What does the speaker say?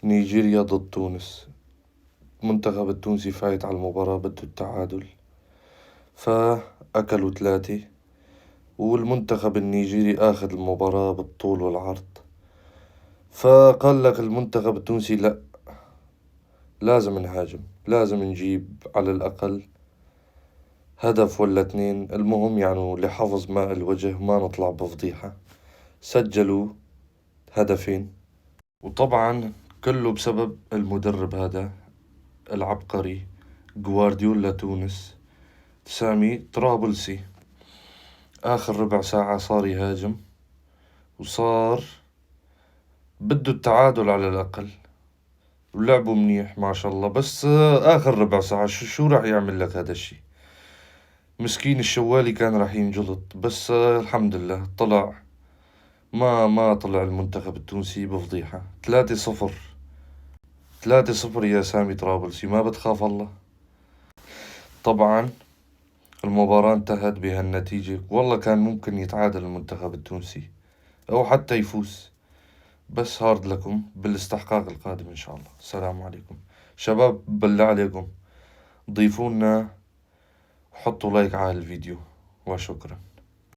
نيجيريا ضد تونس. المنتخب التونسي فايت على المباراة، بده التعادل، فأكلوا 3. والمنتخب النيجيري آخذ المباراة بالطول والعرض، فقال لك المنتخب التونسي لا، لازم نهاجم، لازم نجيب على الأقل هدف ولا 2، المهم يعني لحفظ ماء الوجه ما نطلع بفضيحة. سجلوا هدفين، وطبعا كله بسبب المدرب هذا العبقري جوارديولا تونس، سامي طرابلسي. آخر ربع ساعة صار يهاجم، وصار بده التعادل على الأقل، ولعبوا منيح ما شاء الله. بس آخر ربع ساعة شو راح يعمل لك هذا الشي؟ مسكين الشوالي كان راح ينجلط، بس الحمد لله طلع. ما طلع المنتخب التونسي بفضيحة. 3-0، 3-0 يا سامي طرابلسي، ما بتخاف الله؟ طبعا المباراة انتهت بهالنتيجة. والله كان ممكن يتعادل المنتخب التونسي أو حتى يفوز، بس هارد لكم بالاستحقاق القادم إن شاء الله. السلام عليكم شباب، بالله عليكم ضيفونا وحطوا لايك على الفيديو، وشكرا.